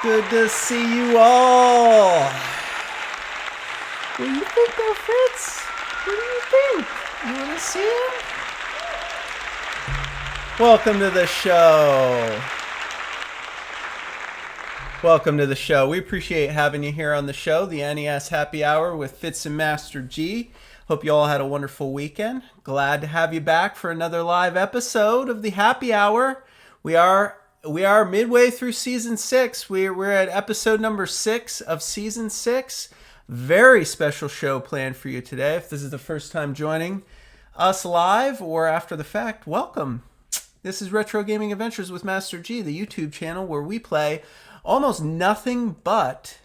Good to see you all. What do you think there, Fitz? What do you think? You want to see him? Welcome to the show. Welcome to the show. We appreciate having you here on the show, the NES Happy Hour with Fitz and Master G. Hope you all had a wonderful weekend. Glad to have you back for another live episode of the Happy Hour. We are midway through season 6. We're at episode number 6 of season 6. Very special show planned for you today. If this is the first time joining us live or after the fact, welcome. This is Retro Gaming Adventures with Master G, the YouTube channel where we play almost nothing but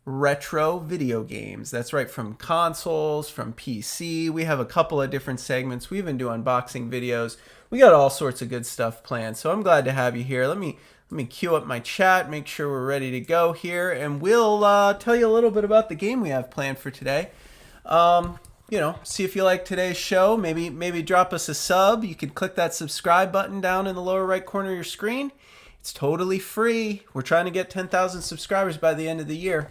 retro video games. That's right, from consoles, from PC. We have a couple of different segments. We even do unboxing videos. We got all sorts of good stuff planned, so I'm glad to have you here. Let me queue up my chat, make sure we're ready to go here, and we'll tell you a little bit about the game we have planned for today. See if you like today's show. Maybe drop us a sub. You can click that subscribe button down in the lower right corner of your screen. It's totally free. We're trying to get 10,000 subscribers by the end of the year.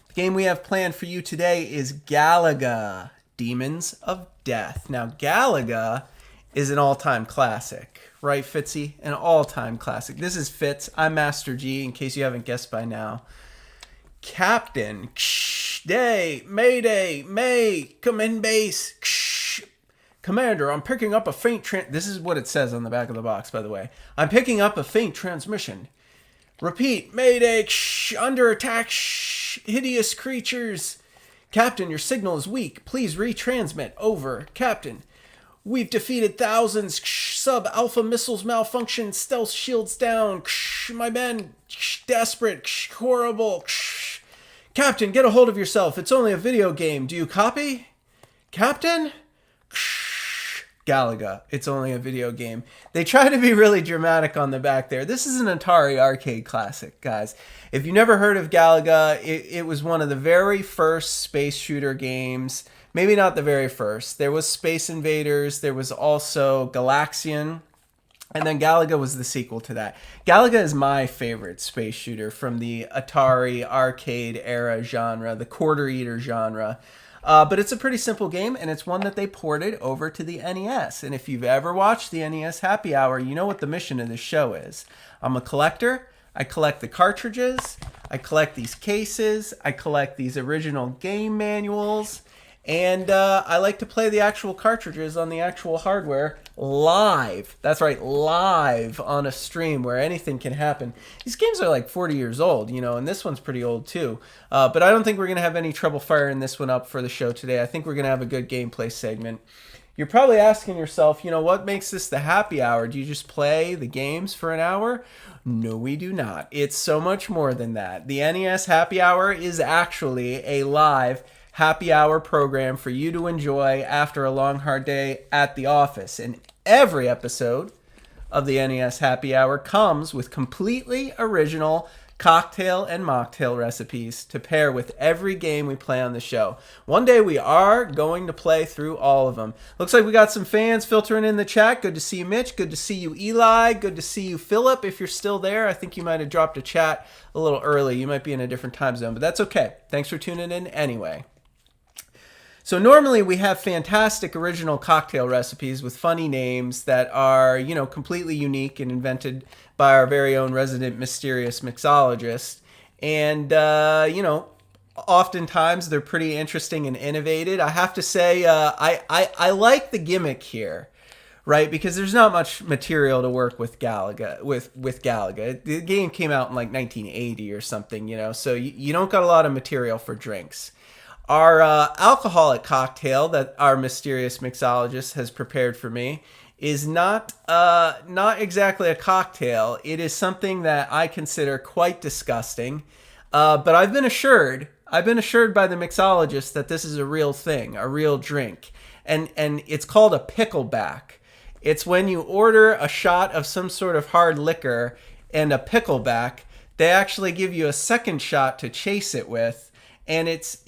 The game we have planned for you today is Galaga, Demons of Death. Now, Galaga is an all-time classic, right, Fitzy? An all-time classic. This is Fitz. I'm Master G, in case you haven't guessed by now. Captain, day, mayday, may, come in base, Commander, I'm picking up a faint this is what it says on the back of the box, by the way. I'm picking up a faint transmission. Repeat, mayday, under attack, hideous creatures. Captain, your signal is weak. Please retransmit. Over. Captain, we've defeated thousands. Sub-alpha missiles malfunction. Stealth shields down. My men, desperate. Horrible. Captain, get a hold of yourself. It's only a video game. Do you copy? Captain? Galaga. It's only a video game. They try to be really dramatic on the back there. This is an Atari arcade classic, guys. If you never heard of Galaga, it was one of the very first space shooter games. Maybe not the very first. There was Space Invaders. There was also Galaxian. And then Galaga was the sequel to that. Galaga is my favorite space shooter from the Atari arcade era genre, the quarter eater genre. But it's a pretty simple game, and it's one that they ported over to the NES. And if you've ever watched the NES Happy Hour, you know what the mission of this show is. I'm a collector. I collect the cartridges. I collect these cases. I collect these original game manuals. And I like to play the actual cartridges on the actual hardware live. That's right, live on a stream where anything can happen. These games are like 40 years old, and this one's pretty old too. But I don't think we're going to have any trouble firing this one up for the show today. I think we're going to have a good gameplay segment. You're probably asking yourself, what makes this the happy hour? Do you just play the games for an hour? No, we do not. It's so much more than that. The NES Happy Hour is actually a live happy hour program for you to enjoy after a long, hard day at the office. And every episode of the NES Happy Hour comes with completely original cocktail and mocktail recipes to pair with every game we play on the show. One day we are going to play through all of them. Looks like we got some fans filtering in the chat. Good to see you, Mitch. Good to see you, Eli. Good to see you, Philip, if you're still there. I think you might have dropped a chat a little early. You might be in a different time zone, but that's okay. Thanks for tuning in anyway. So normally we have fantastic original cocktail recipes with funny names that are, completely unique and invented by our very own resident mysterious mixologist. And, oftentimes they're pretty interesting and innovative. I have to say, I like the gimmick here, right? Because there's not much material to work with Galaga. With Galaga, the game came out in like 1980 or something, so you don't got a lot of material for drinks. Our alcoholic cocktail that our mysterious mixologist has prepared for me is not exactly a cocktail. It is something that I consider quite disgusting. But I've been assured by the mixologist that this is a real thing, a real drink. And it's called a pickleback. It's when you order a shot of some sort of hard liquor and a pickleback, they actually give you a second shot to chase it with. And it's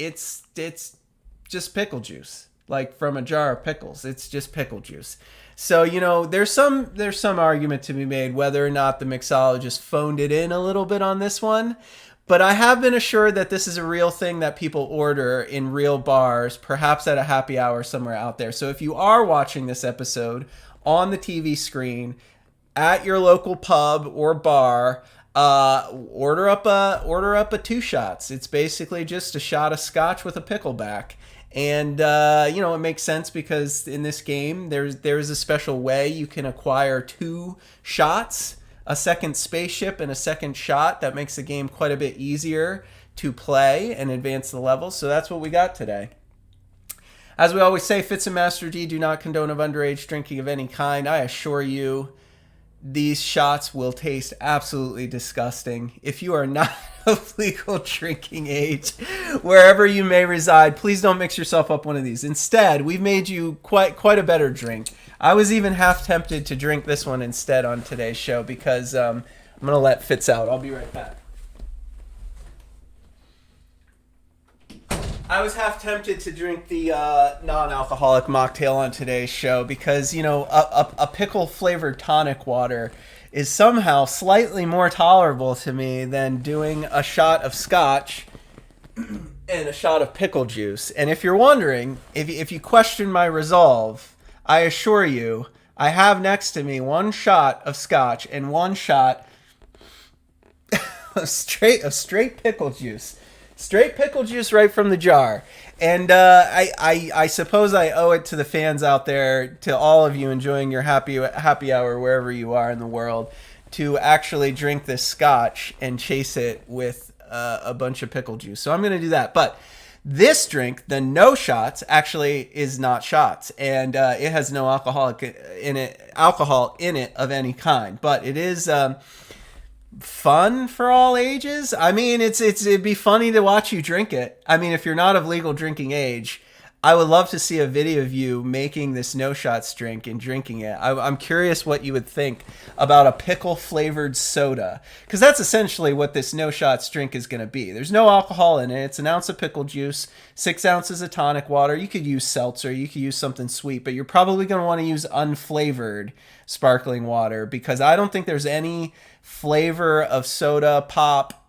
just pickle juice, like from a jar of pickles. It's just pickle juice. So, there's some argument to be made whether or not the mixologist phoned it in a little bit on this one. But I have been assured that this is a real thing that people order in real bars, perhaps at a happy hour somewhere out there. So if you are watching this episode on the TV screen at your local pub or bar, order up a 2 shots. It's basically just a shot of scotch with a pickleback. And it makes sense because in this game there's a special way you can acquire 2 shots, a second spaceship and a second shot. That makes the game quite a bit easier to play and advance the levels. So that's what we got today. As we always say, Fitz and Master G do not condone of underage drinking of any kind. I assure you, these shots will taste absolutely disgusting. If you are not of legal drinking age, wherever you may reside, please don't mix yourself up one of these. Instead, we've made you quite a better drink. I was even half tempted to drink this one instead on today's show because I'm going to let Fitz out. I'll be right back. I was half tempted to drink the non-alcoholic mocktail on today's show because, a pickle-flavored tonic water is somehow slightly more tolerable to me than doing a shot of scotch and a shot of pickle juice. And if you're wondering, if you question my resolve, I assure you, I have next to me 1 shot of scotch and 1 shot of straight pickle juice. Straight pickle juice right from the jar. And I suppose I owe it to the fans out there, to all of you enjoying your happy hour wherever you are in the world, to actually drink this scotch and chase it with a bunch of pickle juice. So I'm going to do that. But this drink, the no shots, actually is not shots, and it has no alcohol in it of any kind. But it is fun for all ages. I mean, it'd be funny to watch you drink it. I mean, if you're not of legal drinking age, I would love to see a video of you making this no shots drink and drinking it. I'm curious what you would think about a pickle flavored soda, because that's essentially what this no shots drink is going to be. There's no alcohol in it. It's an ounce of pickle juice, 6 ounces of tonic water. You could use seltzer, you could use something sweet, but you're probably going to want to use unflavored sparkling water, because I don't think there's any flavor of soda, pop,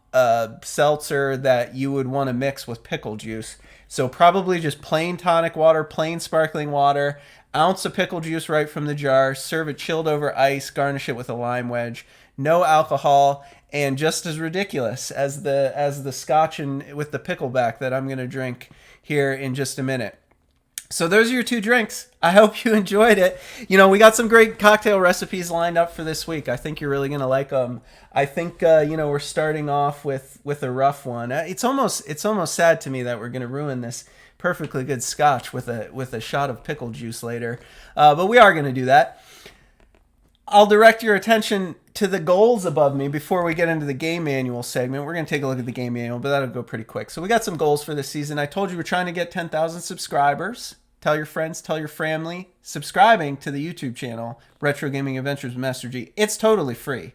seltzer that you would want to mix with pickle juice. So probably just plain tonic water, plain sparkling water, ounce of pickle juice right from the jar, serve it chilled over ice, garnish it with a lime wedge, no alcohol, and just as ridiculous as the scotch and with the pickleback that I'm going to drink here in just a minute. So those are your 2 drinks. I hope you enjoyed it. We got some great cocktail recipes lined up for this week. I think you're really going to like them. I think, we're starting off with a rough one. It's almost sad to me that we're going to ruin this perfectly good scotch with a shot of pickle juice later. But we are going to do that. I'll direct your attention to the goals above me before we get into the game manual segment. We're going to take a look at the game manual, but that'll go pretty quick. So we got some goals for this season. I told you we're trying to get 10,000 subscribers. Tell your friends, tell your family, subscribing to the YouTube channel, Retro Gaming Adventures with Master G. It's totally free.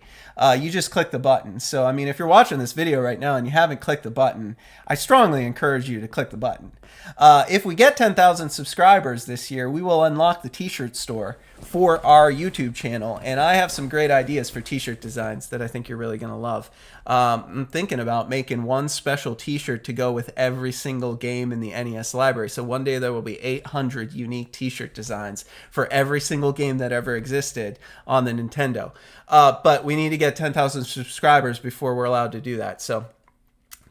You just click the button. So, I mean, if you're watching this video right now and you haven't clicked the button, I strongly encourage you to click the button. If we get 10,000 subscribers this year, we will unlock the t-shirt store for our YouTube channel. And I have some great ideas for t-shirt designs that I think you're really going to love. I'm thinking about making one special t-shirt to go with every single game in the NES library. So one day there will be 800 unique t-shirt designs for every single game that ever existed on the Nintendo. But we need to get 10,000 subscribers before we're allowed to do that. So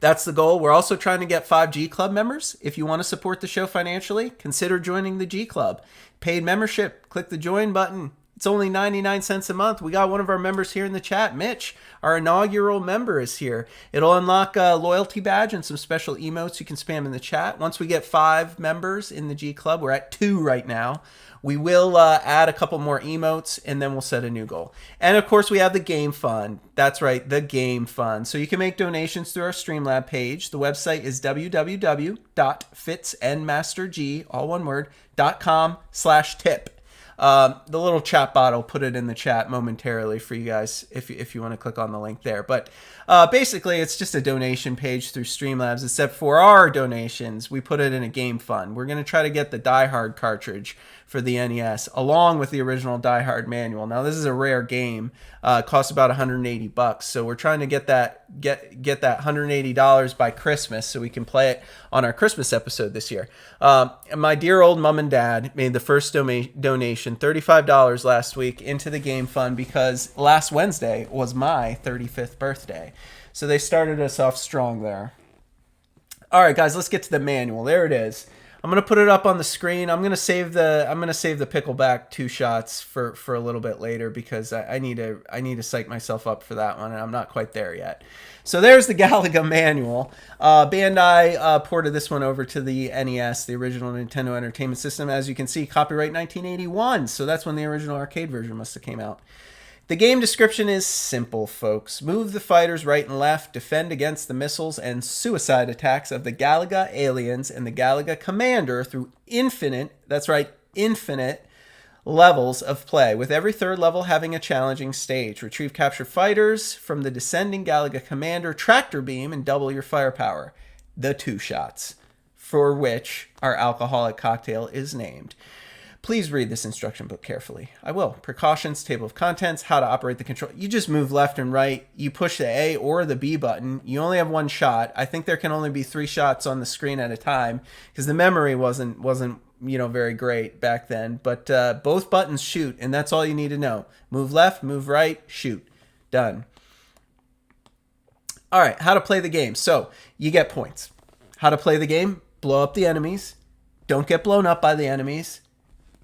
that's the goal. We're also trying to get 5 G Club members. If you want to support the show financially, consider joining the G Club. Paid membership, click the join button. It's only 99 cents a month. We got one of our members here in the chat, Mitch. Our inaugural member is here. It'll unlock a loyalty badge and some special emotes you can spam in the chat. Once we get 5 members in the G Club, we're at 2 right now. We will add a couple more emotes, and then we'll set a new goal. And, of course, we have the Game Fund. That's right, the Game Fund. So you can make donations through our Streamlab page. The website is www.fitsandmasterg, all one word, .com/tip. The little chat bot will put it in the chat momentarily for you guys if you want to click on the link there. But basically, it's just a donation page through Streamlabs, except for our donations, we put it in a game fund. We're going to try to get the Die Hard cartridge for the NES, along with the original Die Hard manual. Now, this is a rare game. It costs about $180, so we're trying to get that $180 by Christmas so we can play it on our Christmas episode this year. My dear old mom and dad made the first donation, $35 last week, into the game fund because last Wednesday was my 35th birthday. So they started us off strong there. All right, guys, let's get to the manual. There it is. I'm gonna put it up on the screen. I'm gonna save the pickleback 2 shots for a little bit later because I need to psych myself up for that one, and I'm not quite there yet. So there's the Galaga manual. Bandai ported this one over to the NES, the original Nintendo Entertainment System. As you can see, copyright 1981. So that's when the original arcade version must have came out. The game description is simple, folks. Move the fighters right and left, defend against the missiles and suicide attacks of the Galaga aliens and the Galaga commander through infinite levels of play, with every third level having a challenging stage. Retrieve captured fighters from the descending Galaga commander, tractor beam, and double your firepower. The 2 shots, for which our alcoholic cocktail is named. Please read this instruction book carefully. I will. Precautions, table of contents, how to operate the control. You just move left and right. You push the A or the B button. You only have 1 shot. I think there can only be 3 shots on the screen at a time because the memory wasn't very great back then. But both buttons shoot, and that's all you need to know. Move left, move right, shoot. Done. All right, how to play the game. So you get points. How to play the game? Blow up the enemies. Don't get blown up by the enemies.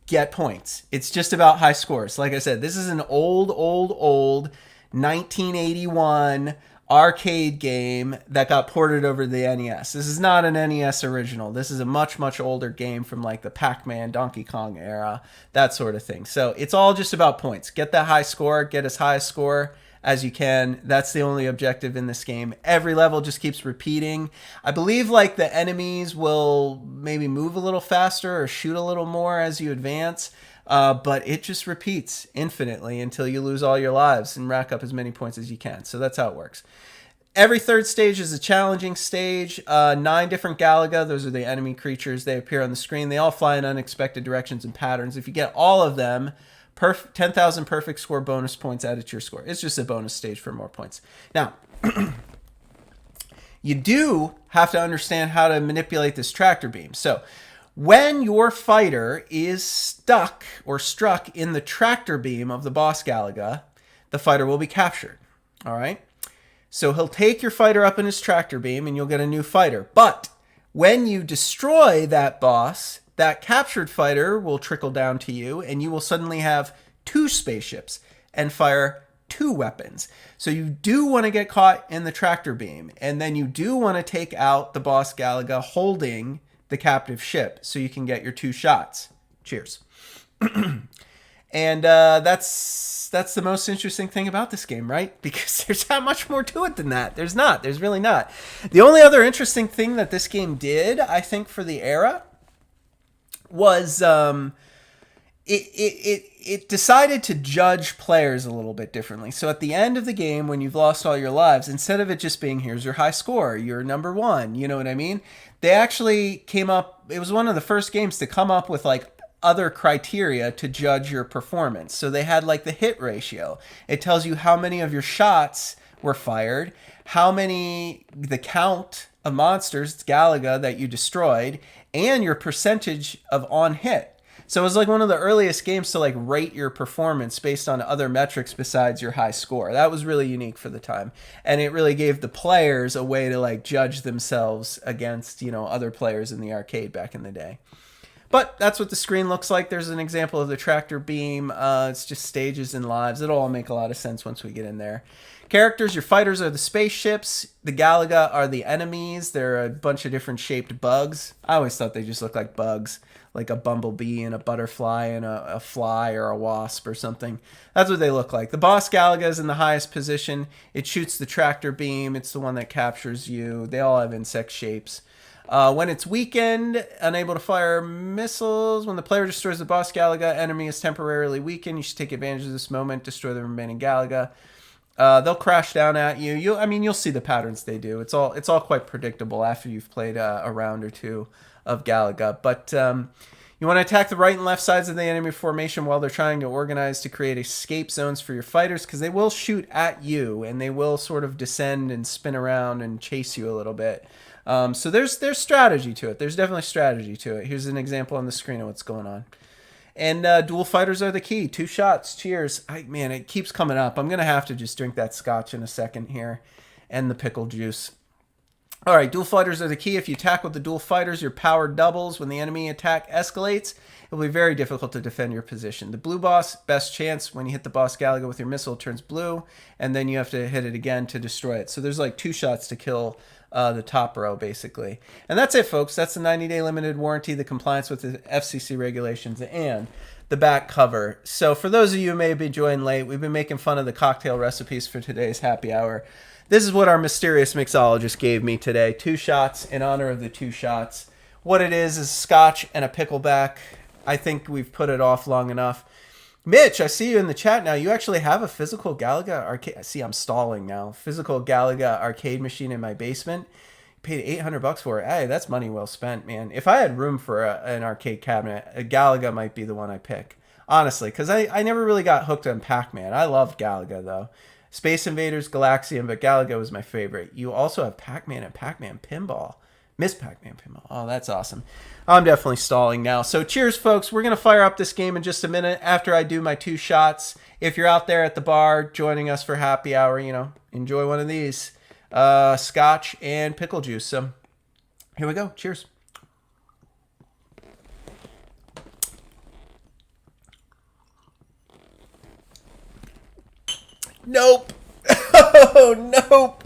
Get points. It's just about high scores. Like I said, this is an old 1981 arcade game that got ported over to the NES. This is not an NES original. This is a much older game from like the Pac-Man, Donkey Kong era, that sort of thing. So it's all just about points. Get that high score. Get as high a score as you can. That's the only objective in this game. Every level just keeps repeating. I believe like the enemies will maybe move a little faster or shoot a little more as you advance, but it just repeats infinitely until you lose all your lives and rack up as many points as you can. So that's how it works. Every third stage is a challenging stage. 9 different Galaga. Those are the enemy creatures. They appear on the screen. They all fly in unexpected directions and patterns. If you get all of them, 10,000 perfect score bonus points added to your score. It's just a bonus stage for more points. Now, you do have to understand how to manipulate this tractor beam. So when your fighter is stuck or struck in the tractor beam of the boss Galaga, the fighter will be captured. All right? So he'll take your fighter up in his tractor beam and you'll get a new fighter. But when you destroy that boss, that captured fighter will trickle down to you, and you will suddenly have 2 spaceships and fire 2 weapons. So you do want to get caught in the tractor beam, and then you do want to take out the boss Galaga holding the captive ship so you can get your 2 shots. Cheers. And that's the most interesting thing about this game, right? Because there's not much more to it than that. There's really not. The only other interesting thing that this game did, I think, for the era was it decided to judge players a little bit differently. So at the end of the game, when you've lost all your lives, instead of it just being here's your high score, you're number 1, you know what I mean? They actually came up, it was one of the first games to come up with like other criteria to judge your performance. So they had like the hit ratio. It tells you how many of your shots were fired, the count of monsters, Galaga, that you destroyed, and your percentage of on hit. So it was like one of the earliest games to like rate your performance based on other metrics besides your high score. That was really unique for the time. And it really gave the players a way to like judge themselves against, other players in the arcade back in the day. But that's what the screen looks like. There's an example of the tractor beam. It's just stages and lives. It'll all make a lot of sense once we get in there. Characters, your fighters are the spaceships. The Galaga are the enemies. They're a bunch of different shaped bugs. I always thought they just looked like bugs, like a bumblebee and a butterfly and a fly or a wasp or something. That's what they look like. The boss Galaga is in the highest position. It shoots the tractor beam. It's the one that captures you. They all have insect shapes. When it's weakened, unable to fire missiles. When the player destroys the boss Galaga, enemy is temporarily weakened. You should take advantage of this moment, destroy the remaining Galaga. They'll crash down at you. You'll see the patterns they do. It's all quite predictable after you've played a round or two of Galaga. But You want to attack the right and left sides of the enemy formation while they're trying to organize to create escape zones for your fighters, because they will shoot at you and they will sort of descend and spin around and chase you a little bit. So there's strategy to it. There's definitely strategy to it. Here's an example on the screen of what's going on. And dual fighters are the key. 2 shots. Cheers. Man, it keeps coming up. I'm going to have to just drink that scotch in a second here. And the pickle juice. All right, dual fighters are the key. If you attack with the dual fighters, your power doubles. When the enemy attack escalates, it will be very difficult to defend your position. The blue boss, best chance. When you hit the boss Galaga with your missile, it turns blue. And then you have to hit it again to destroy it. So there's like 2 shots to kill the top row, basically. And that's it, folks. That's the 90-day limited warranty, the compliance with the FCC regulations, and the back cover. So for those of you who may be joining late, we've been making fun of the cocktail recipes for today's happy hour. This is what our mysterious mixologist gave me today. 2 shots in honor of the 2 shots. What it is scotch and a pickleback. I think we've put it off long enough. Mitch, I see you in the chat now. You actually have a physical Galaga arcade. See, I'm stalling now. Physical Galaga arcade machine in my basement. Paid $800 for it. Hey, that's money well spent, man. If I had room for an arcade cabinet, a Galaga might be the one I pick. Honestly, because I never really got hooked on Pac-Man. I loved Galaga, though. Space Invaders, Galaxian, but Galaga was my favorite. You also have Pac-Man and Pac-Man Pinball. Miss Pac-Man Pinball. Oh, that's awesome. I'm definitely stalling now. So cheers, folks. We're going to fire up this game in just a minute after I do my 2 shots. If you're out there at the bar joining us for happy hour, you know, enjoy one of these. Scotch and pickle juice. So here we go. Cheers. Nope. Oh, nope.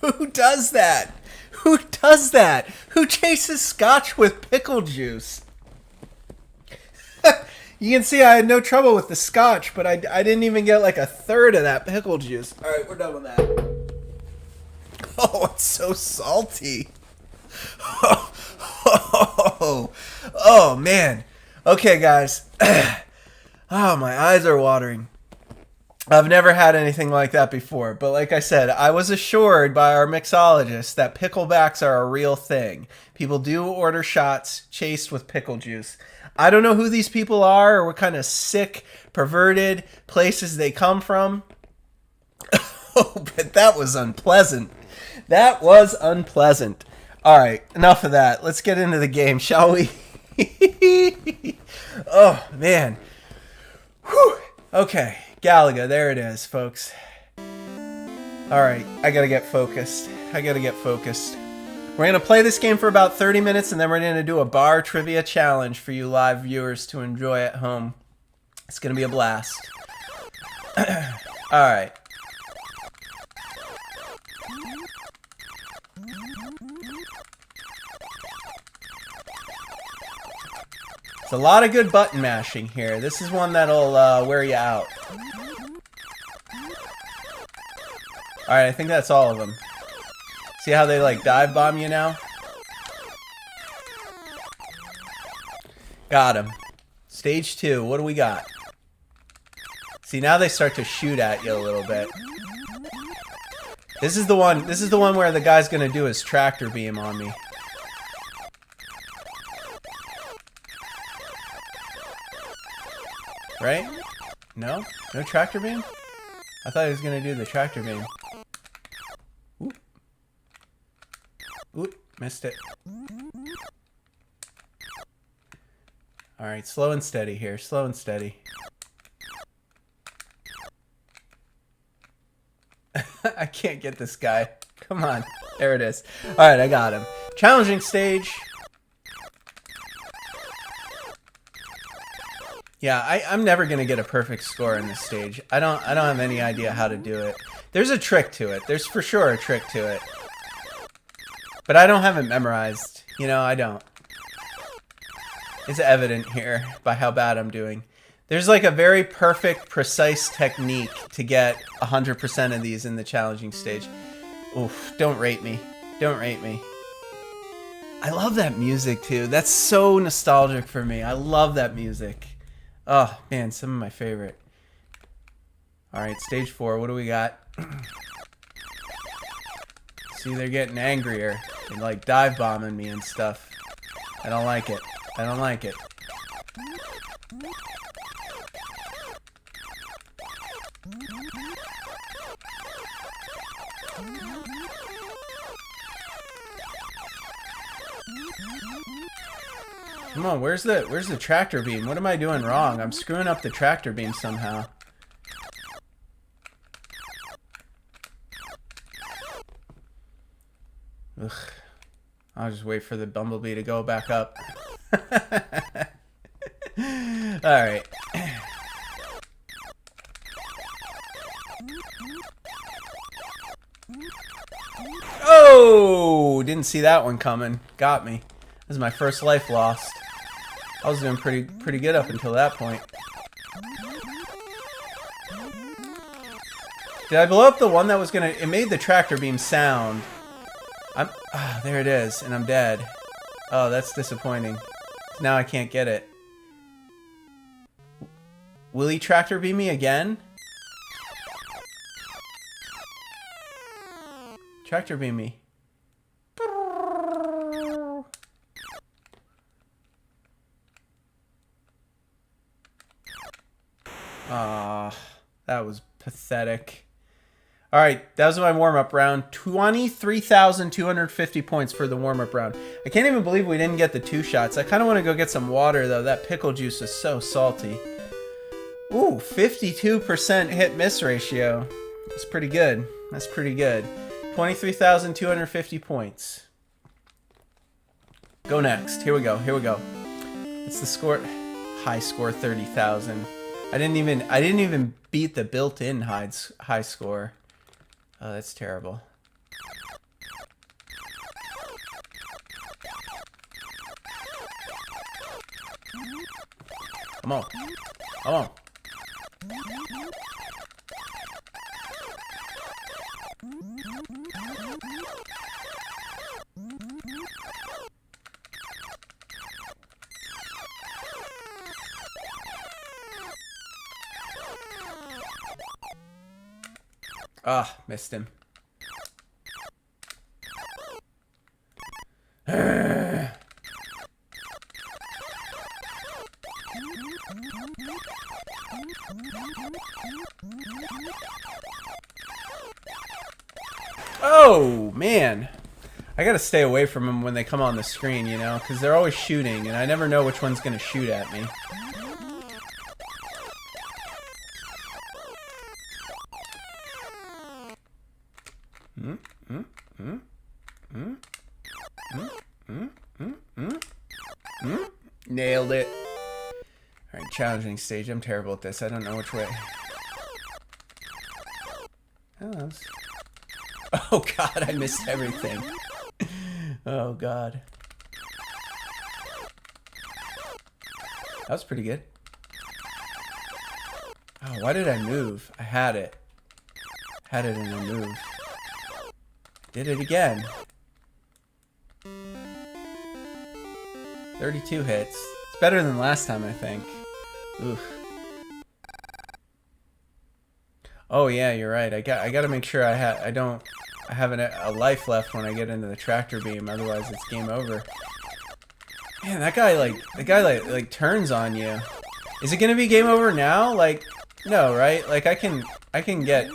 Who does that? Who does that? Who chases scotch with pickle juice? You can see I had no trouble with the scotch, but I didn't even get like a third of that pickle juice. All right, we're done with that. Oh, it's so salty. Oh man. Okay, guys. Oh, my eyes are watering. I've never had anything like that before, but like I said, I was assured by our mixologist that picklebacks are a real thing. People do order shots chased with pickle juice. I don't know who these people are or what kind of sick, perverted places they come from. Oh, but that was unpleasant. That was unpleasant. All right, enough of that. Let's get into the game, shall we? Oh, man. Whew. Okay. Galaga, there it is, folks. Alright, I gotta get focused. We're gonna play this game for about 30 minutes, and then we're gonna do a bar trivia challenge for you live viewers to enjoy at home. It's gonna be a blast. Alright. It's a lot of good button mashing here. This is one that'll wear you out. Alright, I think that's all of them. See how they like dive bomb you now? Got him. Stage 2, what do we got? See, now they start to shoot at you a little bit. This is the one where the guy's gonna do his tractor beam on me. Right? No? No tractor beam? I thought he was gonna do the tractor beam. Oop. Oop, missed it. Alright, slow and steady here. Slow and steady. I can't get this guy. Come on. There it is. Alright, I got him. Challenging stage. Yeah, I'm never gonna get a perfect score in this stage. I don't have any idea how to do it. There's a trick to it. There's for sure a trick to it. But I don't have it memorized. You know, I don't. It's evident here by how bad I'm doing. There's like a very perfect, precise technique to get 100% of these in the challenging stage. Oof, don't rate me. Don't rate me. I love that music too. That's so nostalgic for me. I love that music. Oh, man, some of my favorite. Alright, stage 4. What do we got? See, they're getting angrier. They're like dive bombing me and stuff. I don't like it. I don't like it. Come on, where's the tractor beam? What am I doing wrong? I'm screwing up the tractor beam somehow. Ugh. I'll just wait for the bumblebee to go back up. Alright. Oh! Didn't see that one coming. Got me. This is my first life lost. I was doing pretty good up until that point. Did I blow up the one that was gonna... It made the tractor beam sound. Oh, there it is, and I'm dead. Oh, that's disappointing. Now I can't get it. Will he tractor beam me again? Tractor beam me. Ah, that was pathetic. Alright, that was my warm-up round. 23,250 points for the warm-up round. I can't even believe we didn't get the 2 shots. I kind of want to go get some water, though. That pickle juice is so salty. Ooh, 52% hit-miss ratio. That's pretty good. That's pretty good. 23,250 points. Go next. Here we go. Here we go. It's the score. High score 30,000. I didn't even beat the built-in high score. Oh, that's terrible. Come on. Come on. Ah, missed him. Oh, man. I gotta stay away from them when they come on the screen, you know, because they're always shooting, and I never know which one's gonna shoot at me. Nailed it. Alright, challenging stage. I'm terrible at this. I don't know which way. Oh god, I missed everything. Oh god. That was pretty good. Oh, why did I move? I had it. Had it in a move. Did it again. 32 hits. It's better than last time, I think. Oof. Oh yeah, you're right. I got to make sure I have a life left when I get into the tractor beam. Otherwise, it's game over. Man, that guy like turns on you. Is it gonna be game over now? Like, no, right? Like I can get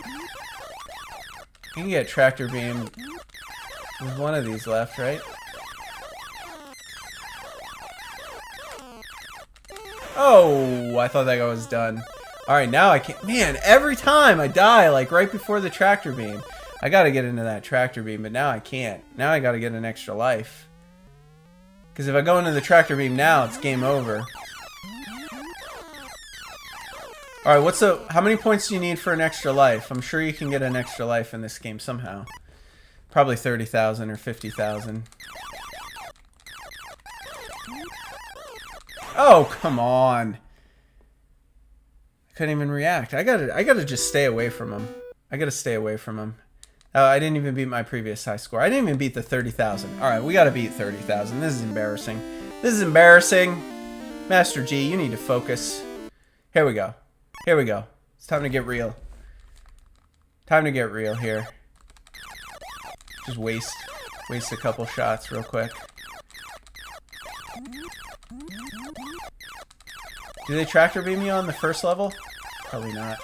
tractor beam with one of these left, right? Oh, I thought that guy was done. Alright, now I can't. Man, every time I die, like right before the tractor beam. I gotta get into that tractor beam, but now I can't. Now I gotta get an extra life. Because if I go into the tractor beam now, it's game over. Alright, how many points do you need for an extra life? I'm sure you can get an extra life in this game somehow. Probably 30,000 or 50,000. Oh, come on. I couldn't even react. I gotta just stay away from him. I gotta stay away from him. I didn't even beat my previous high score. I didn't even beat the 30,000. Alright, we gotta beat 30,000. This is embarrassing. This is embarrassing. Master G, you need to focus. Here we go. Here we go. It's time to get real. Time to get real here. Just waste a couple shots real quick. Do they tractor beam you on the first level? Probably not.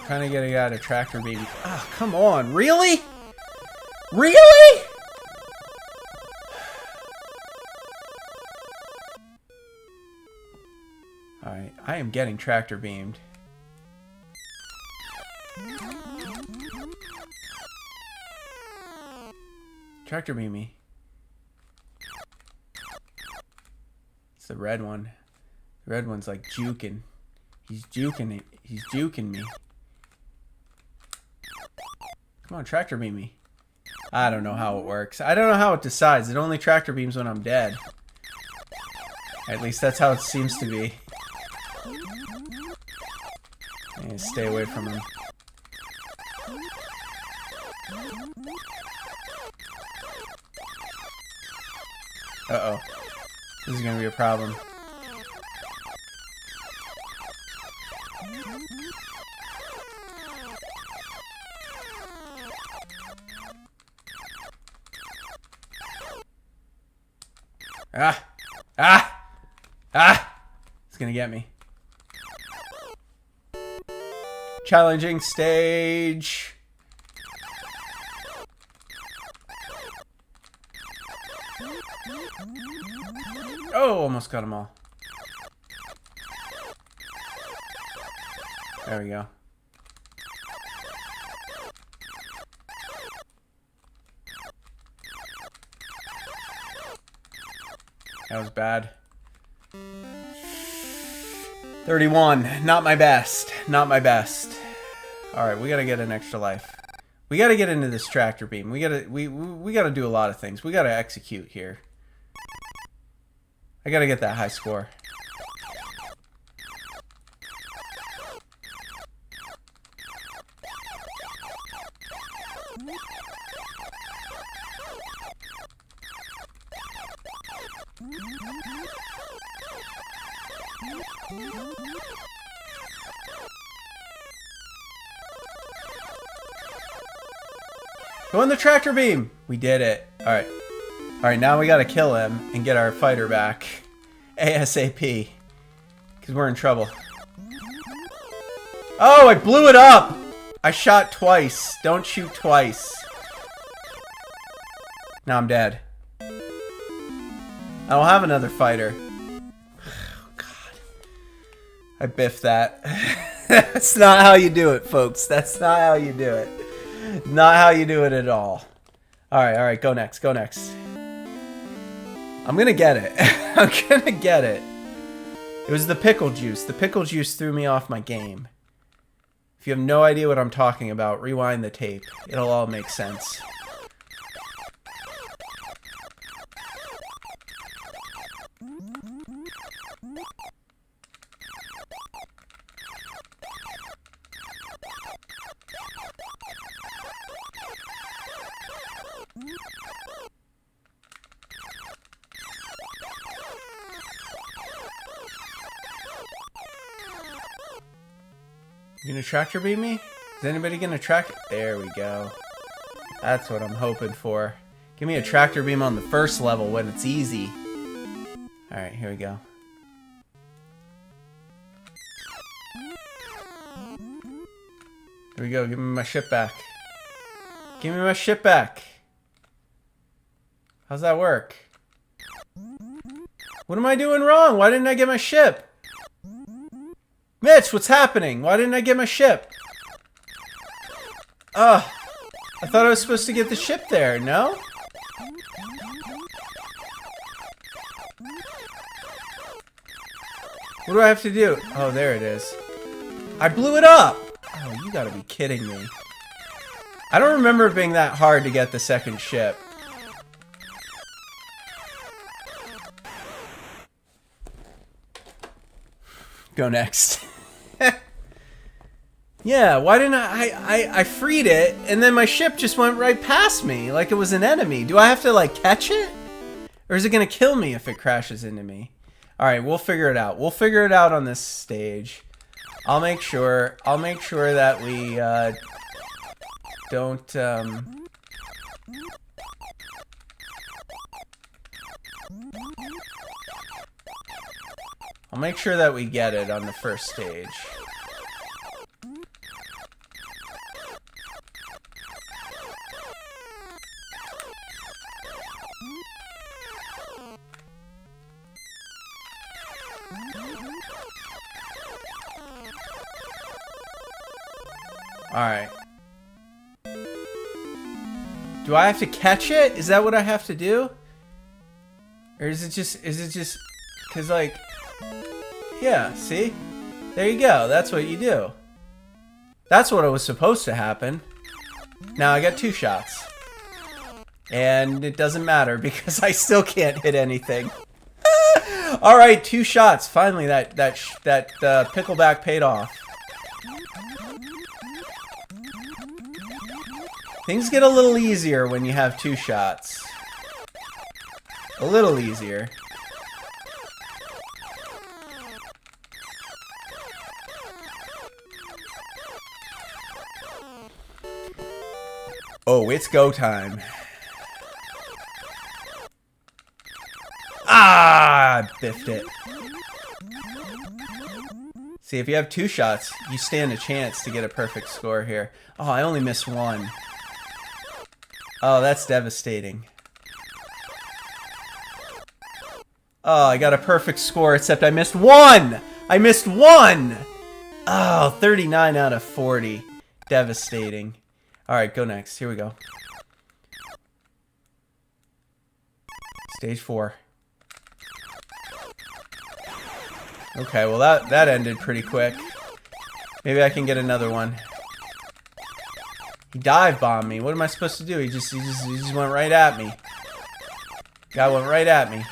Trying to get a guy to tractor beam. Oh, come on. Really? Really? Alright, I am getting tractor beamed. Tractor beam me. It's the red one. The red one's like juking. He's juking it. He's juking me. Come on, tractor beam me. I don't know how it works. I don't know how it decides. It only tractor beams when I'm dead. At least that's how it seems to be. I need to stay away from him. Uh-oh. This is gonna be a problem. Ah! Ah! Ah! It's gonna get me. Challenging stage. Oh, almost got them all. There we go. That was bad. 31. Not my best. Not my best. Alright, we gotta get an extra life. We gotta get into this tractor beam. We gotta do a lot of things. We gotta execute here. I gotta get that high score. Go in the tractor beam! We did it. Alright. Alright, now we gotta kill him and get our fighter back. ASAP. Because we're in trouble. Oh, I blew it up! I shot twice. Don't shoot twice. Now I'm dead. I don't have another fighter. Oh, God. I biffed that. That's not how you do it, folks. That's not how you do it. Not how you do it at all. Alright, go next, go next. I'm gonna get it. I'm gonna get it. It was the pickle juice. The pickle juice threw me off my game. If you have no idea what I'm talking about, rewind the tape. It'll all make sense. You gonna tractor beam me? Is anybody gonna track? There we go. That's what I'm hoping for. Give me a tractor beam on the first level when it's easy. Alright, here we go. Here we go. Give me my ship back. Give me my ship back. How's that work? What am I doing wrong? Why didn't I get my ship? Mitch, what's happening? Why didn't I get my ship? I thought I was supposed to get the ship there, no? What do I have to do? Oh, there it is. I blew it up! Oh, you gotta be kidding me. I don't remember it being that hard to get the second ship. Go next. Yeah, why didn't I freed it, and then my ship just went right past me, like it was an enemy. Do I have to, like, catch it? Or is it gonna kill me if it crashes into me? Alright, we'll figure it out. We'll figure it out on this stage. I'll make sure that we don't I'll make sure that we get it on the first stage. Alright. Do I have to catch it? Is that what I have to do? Or is it just, cause like, yeah, see? There you go, that's what you do. That's what was supposed to happen. Now I got 2 shots. And it doesn't matter because I still can't hit anything. Alright, 2 shots. Finally that pickleback paid off. Things get a little easier when you have 2 shots. A little easier. Oh, it's go time. Ah, biffed it. See, if you have 2 shots, you stand a chance to get a perfect score here. Oh, I only missed 1. Oh, that's devastating. Oh, I got a perfect score, except I missed 1! I missed 1! Oh, 39 out of 40. Devastating. Alright, go next. Here we go. Stage 4. Okay, well that ended pretty quick. Maybe I can get another one. He dive bombed me. What am I supposed to do? He just went right at me. Guy went right at me.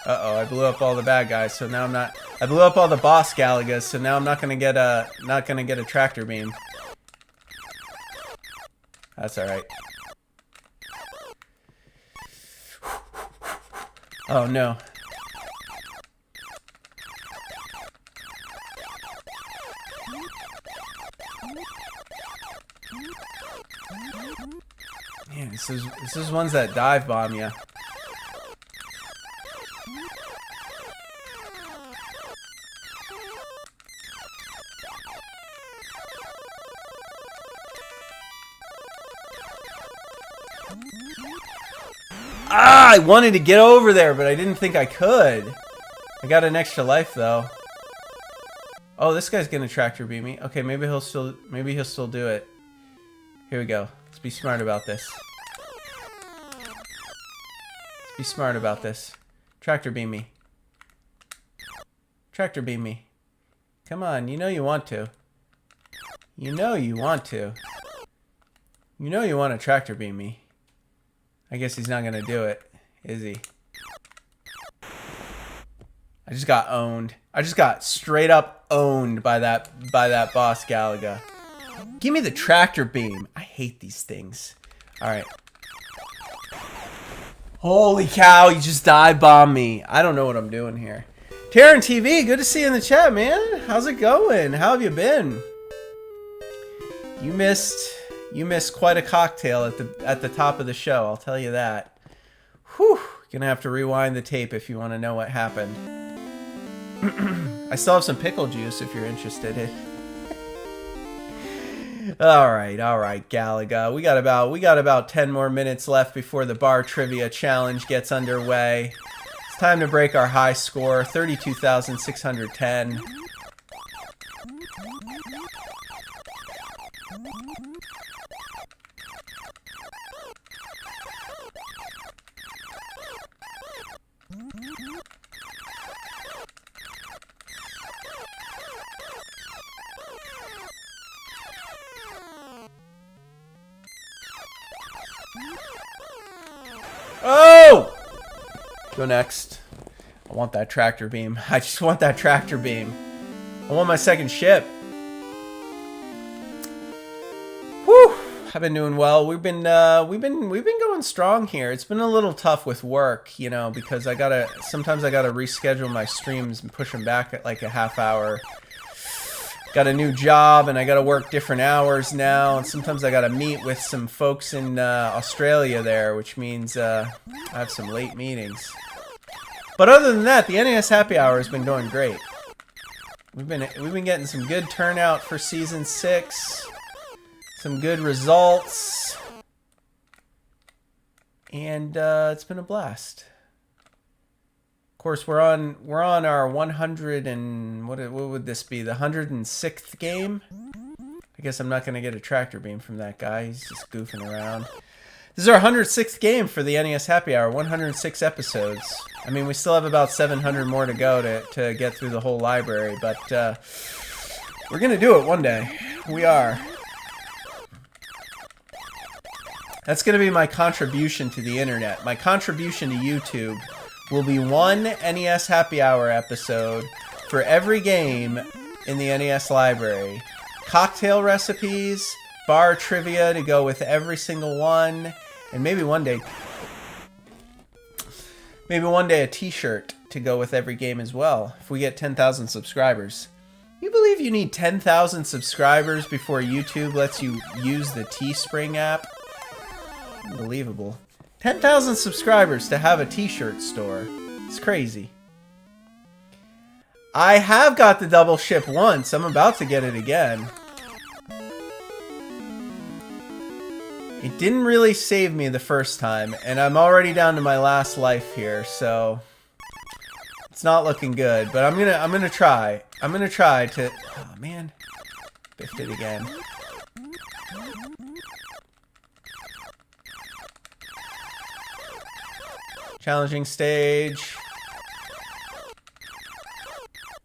Uh-oh, I blew up all the bad guys, so now I'm not. I blew up all the boss Galagas, so now I'm not gonna get a tractor beam. That's alright. Oh no. Man, this is ones that dive bomb you. Ah, I wanted to get over there, but I didn't think I could. I got an extra life though. Oh, this guy's gonna tractor beam me. Okay, maybe he'll still do it. Here we go. Let's be smart about this. Let's be smart about this. Tractor beam me. Tractor beam me. Come on, you know you want to. You know you want to. You know you want to tractor beam me. I guess he's not gonna do it, is he? I just got owned. I just got straight up owned by that boss Galaga. Give me the tractor beam. I hate these things. Alright. Holy cow, you just dive bombed me. I don't know what I'm doing here. Taryn TV, good to see you in the chat, man. How's it going? How have you been? You missed quite a cocktail at the top of the show, I'll tell you that. Whew. Gonna have to rewind the tape if you want to know what happened. I still have some pickle juice if you're interested. Alright, Galaga. We got about 10 more minutes left before the bar trivia challenge gets underway. It's time to break our high score, 32,610. Oh! Go next. I want that tractor beam. I just want that tractor beam. I want my second ship. Whew! I've been doing well. We've been going strong here. It's been a little tough with work, you know, because sometimes I gotta reschedule my streams and push them back at like a half hour. Got a new job and I gotta work different hours now, and sometimes I gotta meet with some folks in Australia there, which means I have some late meetings. But other than that, the NES Happy Hour has been going great. We've been getting some good turnout for season 6, some good results, and it's been a blast. Of course, we're on our 100 and what would this be? The 106th game. I guess I'm not gonna get a tractor beam from that guy. He's just goofing around. This is our 106th game for the NES Happy Hour. 106 episodes. I mean, we still have about 700 more to go to get through the whole library, but we're gonna do it one day. We are. That's gonna be my contribution to the internet. My contribution to YouTube will be one NES Happy Hour episode for every game in the NES library. Cocktail recipes, bar trivia to go with every single one, and maybe one day a t-shirt to go with every game as well, if we get 10,000 subscribers. You believe you need 10,000 subscribers before YouTube lets you use the Teespring app? Unbelievable. 10,000 subscribers to have a t-shirt store. It's crazy. I have got the double ship once. I'm about to get it again. It didn't really save me the first time, and I'm already down to my last life here, so it's not looking good. But I'm gonna try. I'm gonna try to. Oh man, biffed it again. Challenging stage.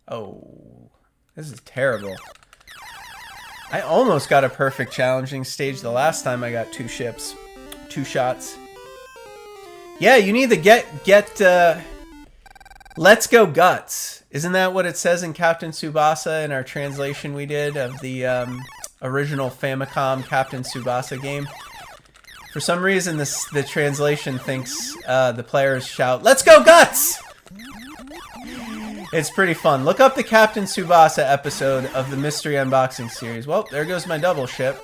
Oh, this is terrible. I almost got a perfect challenging stage the last time I got 2 ships. 2 shots. Yeah, you need the Let's Go Guts. Isn't that what it says in Captain Tsubasa in our translation we did of the original Famicom Captain Tsubasa game? For some reason, the translation thinks the players shout, "Let's go Guts!" It's pretty fun. Look up the Captain Tsubasa episode of the Mystery Unboxing series. Well, there goes my double ship.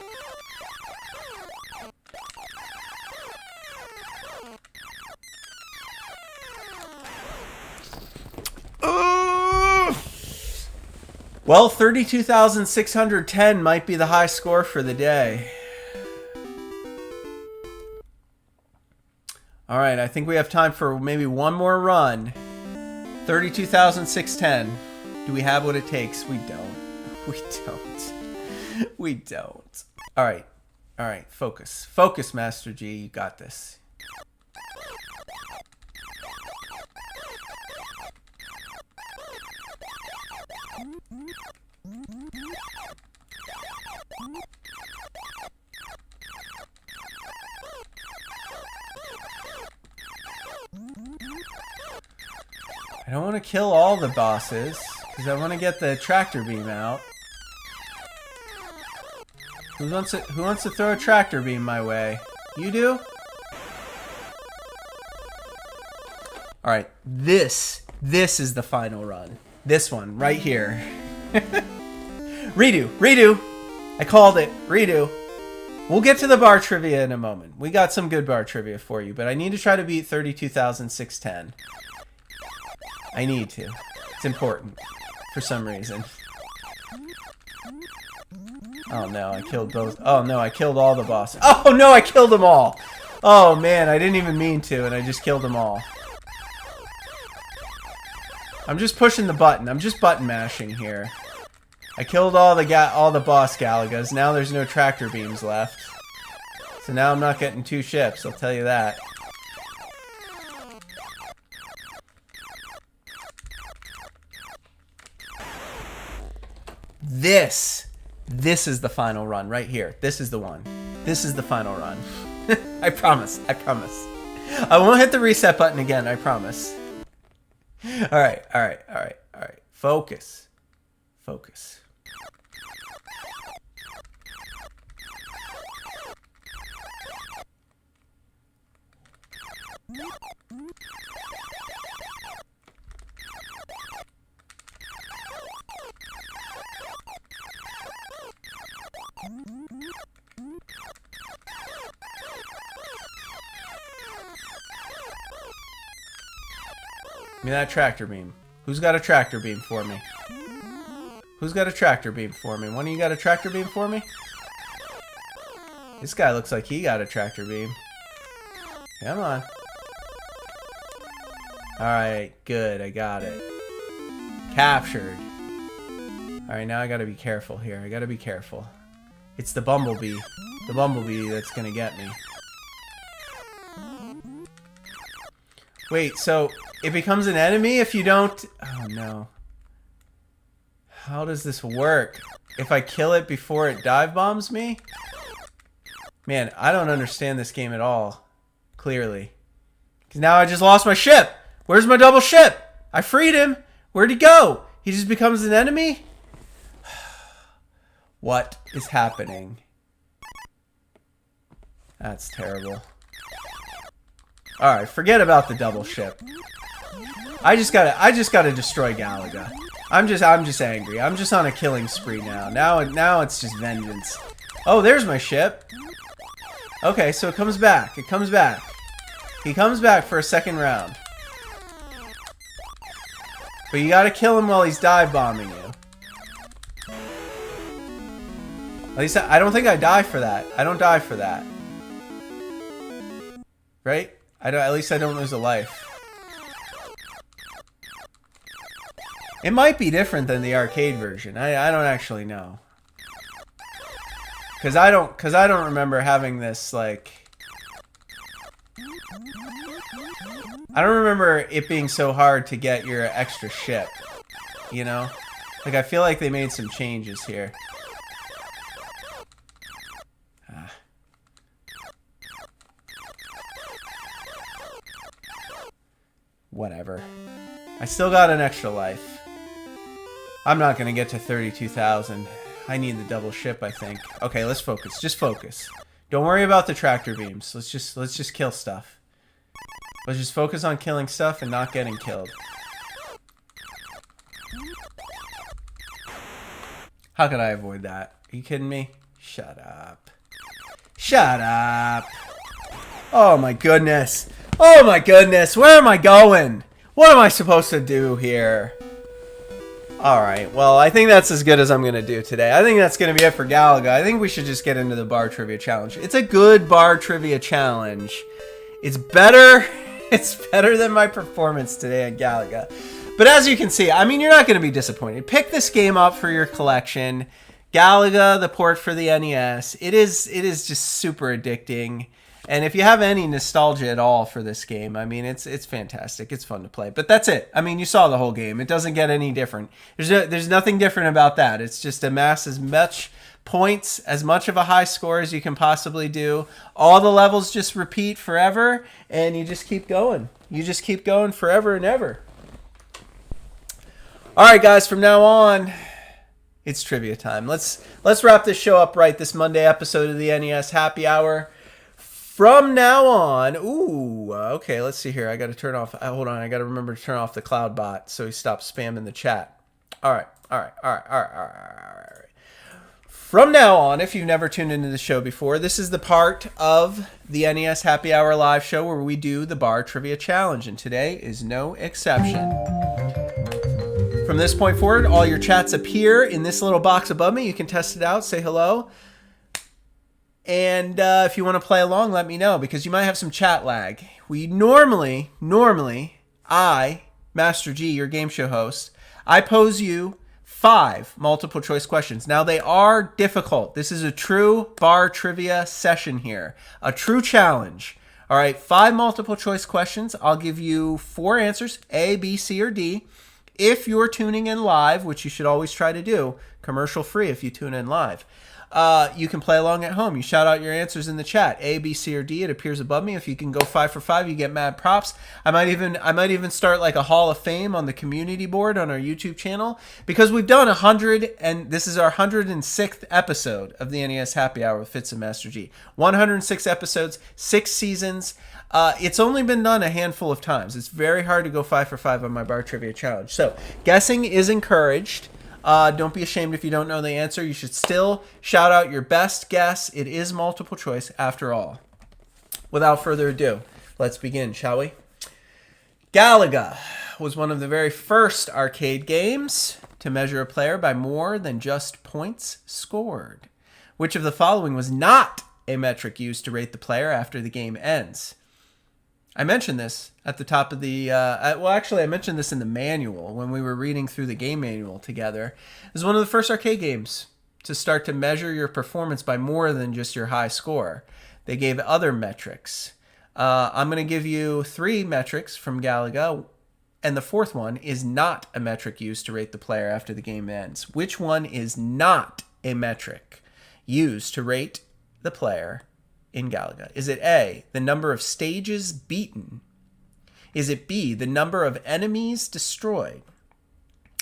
Well, 32,610 might be the high score for the day. All right, I think we have time for maybe one more run. 32,610. Do we have what it takes? We don't. We don't. We don't. All right. All right. Focus. Focus, Master G. You got this. I don't want to kill all the bosses, because I want to get the tractor beam out. Who wants to throw a tractor beam my way? You do? Alright, this is the final run. This one, right here. Redo! I called it. Redo. We'll get to the bar trivia in a moment. We got some good bar trivia for you, but I need to try to beat 32,610. I need to. It's important. For some reason. Oh no, I killed both. Oh no, I killed all the bosses. Oh no, I killed them all! Oh man, I didn't even mean to, and I just killed them all. I'm just pushing the button. I'm just button mashing here. I killed all the boss Galagas. Now there's no tractor beams left. So now I'm not getting 2 ships, I'll tell you that. This is the final run right here. This is the one. This is the final run. I promise. I promise. I won't hit the reset button again. I promise. All right. Focus. Focus. Give me that tractor beam. Who's got a tractor beam for me? Who's got a tractor beam for me? One of you got a tractor beam for me? This guy looks like he got a tractor beam. Come on. Alright, good. I got it. Captured. Alright, now I gotta be careful here. I gotta be careful. It's the bumblebee. The bumblebee that's gonna get me. Wait, so it becomes an enemy if you don't... Oh, no. How does this work? If I kill it before it dive bombs me? Man, I don't understand this game at all. Clearly. Because now I just lost my ship. Where's my double ship? I freed him. Where'd he go? He just becomes an enemy? What is happening? That's terrible. Alright, forget about the double ship. I just gotta destroy Galaga. I'm just angry. I'm just on a killing spree now. Now it's just vengeance. Oh, there's my ship. Okay, so it comes back. It comes back. He comes back for a second round. But you gotta kill him while he's dive bombing you. At least I don't think I die for that. I don't die for that. Right? At least I don't lose a life. It might be different than the arcade version. I don't actually know. Cause I don't remember having this like. I don't remember it being so hard to get your extra ship. You know, like I feel like they made some changes here. Whatever. I still got an extra life. I'm not gonna get to 32,000. I need the double ship, I think. Okay, let's focus. Just focus. Don't worry about the tractor beams. Let's just kill stuff. Let's just focus on killing stuff and not getting killed. How could I avoid that? Are you kidding me? Shut up. Shut up. Oh my goodness. Oh my goodness. Where am I going? What am I supposed to do here? Alright, well, I think that's as good as I'm going to do today. I think that's going to be it for Galaga. I think we should just get into the bar trivia challenge. It's a good bar trivia challenge. It's better. It's better than my performance today at Galaga. But as you can see, I mean, you're not going to be disappointed. Pick this game up for your collection. Galaga, the port for the NES. It is just super addicting. And if you have any nostalgia at all for this game, I mean, it's fantastic. It's fun to play. But that's it. I mean, you saw the whole game. It doesn't get any different. There's nothing different about that. It's just amass as much points, as much of a high score as you can possibly do. All the levels just repeat forever, and you just keep going. You just keep going forever and ever. All right, guys, from now on, it's trivia time. Let's wrap this show up right, this Monday episode of the NES Happy Hour. From now on, okay, let's see here. I got to turn off, hold on, I got to remember to turn off the cloud bot so he stops spamming the chat. All right. From now on, if you've never tuned into the show before, this is the part of the NES Happy Hour live show where we do the bar trivia challenge, and today is no exception. From this point forward, all your chats appear in this little box above me. You can test it out, say hello. And if you want to play along, let me know, because you might have some chat lag. We normally, I, Master G, your game show host, I pose you 5 multiple choice questions. Now, they are difficult. This is a true bar trivia session here. A true challenge. All right, 5 multiple choice questions. I'll give you 4 answers, A, B, C, or D. If you're tuning in live, which you should always try to do, commercial free if you tune in live. You can play along at home. You shout out your answers in the chat. A, B, C, or D. It appears above me. If you can go 5 for 5, you get mad props. I might even start like a Hall of Fame on the community board on our YouTube channel, because we've done 100, and this is our 106th episode of the NES Happy Hour with Fitz and Master G. 106 episodes, 6 seasons. It's only been done a handful of times. It's very hard to go 5 for 5 on my bar trivia challenge. So guessing is encouraged. Don't be ashamed if you don't know the answer. You should still shout out your best guess. It is multiple choice after all. Without further ado, let's begin, shall we? Galaga was one of the very first arcade games to measure a player by more than just points scored. Which of the following was not a metric used to rate the player after the game ends? I mentioned this at the top of the... I mentioned this in the manual when we were reading through the game manual together. It was one of the first arcade games to start to measure your performance by more than just your high score. They gave other metrics. I'm going to give you 3 metrics from Galaga, and the 4th one is not a metric used to rate the player after the game ends. Which one is not a metric used to rate the player in Galaga? Is it A, the number of stages beaten? Is it B, the number of enemies destroyed?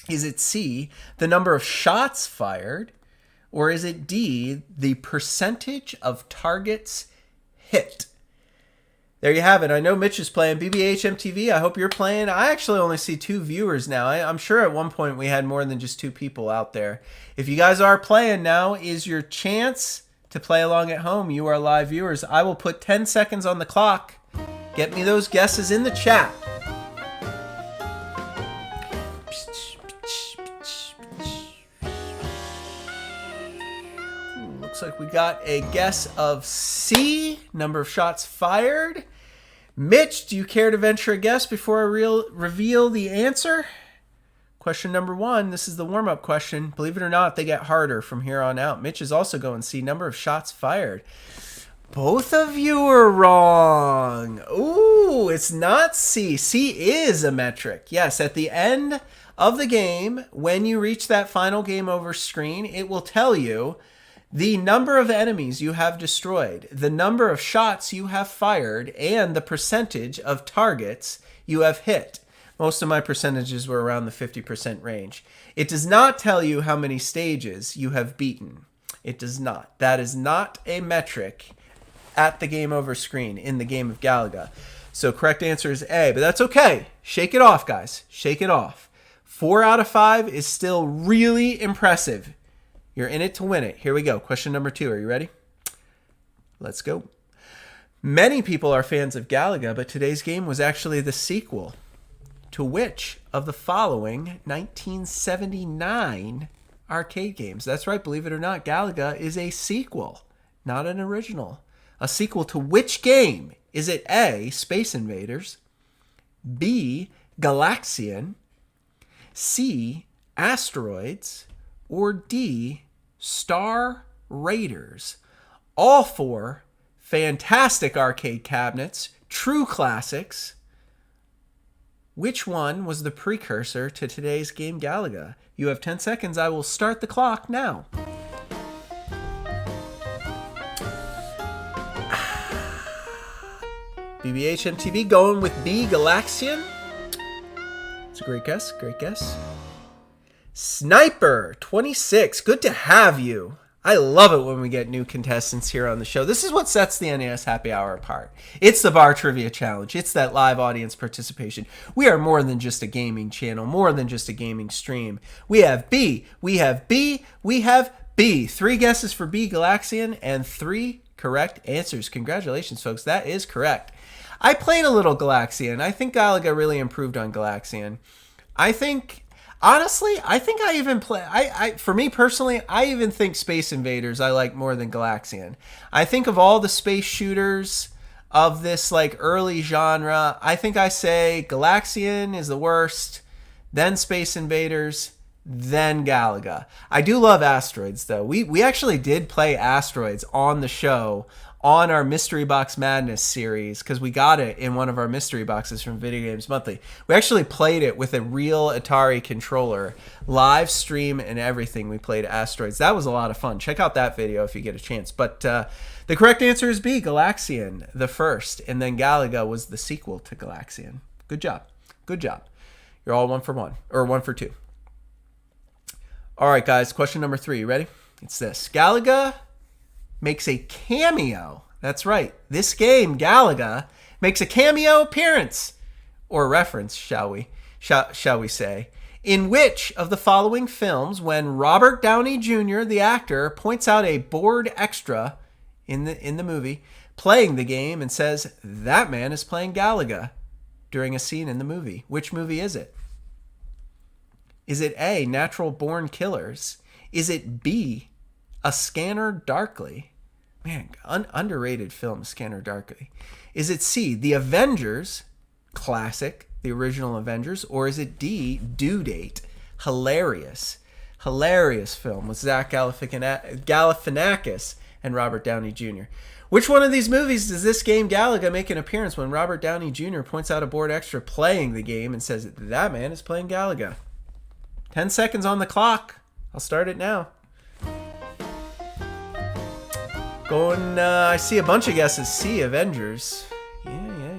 Is it C, the number of shots fired? Or is it D, the percentage of targets hit? There you have it. I know Mitch is playing. BBH MTV, I hope you're playing. I actually only see 2 viewers now. I'm sure at one point we had more than just 2 people out there. If you guys are playing, now is your chance to play along at home. You are live viewers. I will put 10 seconds on the clock. Get me those guesses in the chat. Looks like we got a guess of C, number of shots fired. Mitch, do you care to venture a guess before I reveal the answer? Question number 1, this is the warm-up question. Believe it or not, they get harder from here on out. Mitch is also going C, number of shots fired. Both of you are wrong. Ooh, it's not C. C is a metric. Yes, at the end of the game, when you reach that final game over screen, it will tell you the number of enemies you have destroyed, the number of shots you have fired, and the percentage of targets you have hit. Most of my percentages were around the 50% range. It does not tell you how many stages you have beaten. It does not. That is not a metric at the game over screen in the game of Galaga. So correct answer is A, but that's okay. Shake it off, guys. Shake it off. 4 out of 5 is still really impressive. You're in it to win it. Here we go. Question number 2. Are you ready? Let's go. Many people are fans of Galaga, but today's game was actually the sequel to which of the following 1979 arcade games? That's right. Believe it or not, Galaga is a sequel, not an original. A sequel to which game? Is it A, Space Invaders, B, Galaxian, C, Asteroids, or D, Star Raiders? All 4 fantastic arcade cabinets, true classics. Which one was the precursor to today's game Galaga? You have 10 seconds. I will start the clock now. BBH MTV going with B, Galaxian. It's a great guess. Great guess. Sniper 26, good to have you. I love it when we get new contestants here on the show. This is what sets the NES Happy Hour apart. It's the Bar Trivia Challenge. It's that live audience participation. We are more than just a gaming channel, more than just a gaming stream. We have B, we have B, we have B. 3 guesses for B, Galaxian, and 3 correct answers. Congratulations, folks. That is correct. I played a little Galaxian. I think Galaga really improved on Galaxian. Honestly, I think I even play... For me personally, I even think Space Invaders I like more than Galaxian. I think of all the space shooters of this like early genre, I think I say Galaxian is the worst, then Space Invaders, then Galaga. I do love Asteroids, though. We actually did play Asteroids on the show on our Mystery Box Madness series because we got it in one of our mystery boxes from Video Games Monthly. We actually played it with a real Atari controller, live stream and everything. We played Asteroids. That was a lot of fun. Check out that video if you get a chance. But the correct answer is B, Galaxian, the first, and then Galaga was the sequel to Galaxian. Good job. Good job. You're all 1 for 1, or 1 for 2. All right, guys, question number 3. You ready? It's this. Galaga makes a cameo. That's right. This game, Galaga, makes a cameo appearance, or reference, shall we say, in which of the following films when Robert Downey Jr., the actor, points out a bored extra in the movie playing the game and says, that man is playing Galaga during a scene in the movie? Which movie is it? Is it A, Natural Born Killers? Is it B, A Scanner Darkly? Man, underrated film, Scanner Darkly. Is it C, The Avengers, classic, the original Avengers? Or is it D, Due Date? Hilarious film with Zach Galifianakis and Robert Downey Jr. Which one of these movies does this game Galaga make an appearance when Robert Downey Jr. points out a bored extra playing the game and says, that man is playing Galaga? 10 seconds on the clock. I'll start it now. Going, I see a bunch of guesses. C, Avengers. Yeah.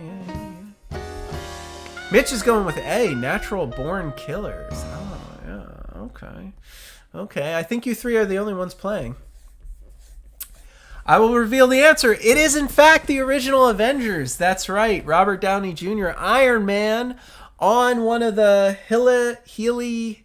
Mitch is going with A, Natural Born Killers. Oh, yeah, okay. I think you three are the only ones playing. I will reveal the answer. It is, in fact, the original Avengers. That's right. Robert Downey Jr., Iron Man, on one of the Healy,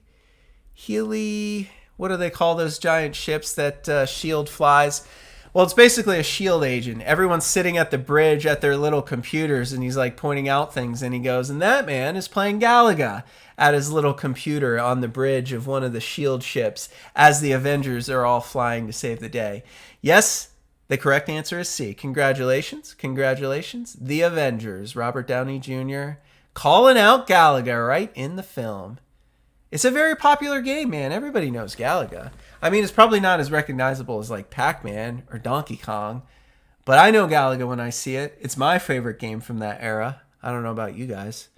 what do they call those giant ships that S.H.I.E.L.D. flies? Well, it's basically a S.H.I.E.L.D. agent. Everyone's sitting at the bridge at their little computers, and he's like pointing out things, and he goes, and that man is playing Galaga at his little computer on the bridge of one of the S.H.I.E.L.D. ships as the Avengers are all flying to save the day. Yes, the correct answer is C. Congratulations. The Avengers, Robert Downey Jr. calling out Galaga right in the film. It's a very popular game, man. Everybody knows Galaga. I mean, it's probably not as recognizable as like Pac-Man or Donkey Kong, but I know Galaga when I see it. It's my favorite game from that era. I don't know about you guys.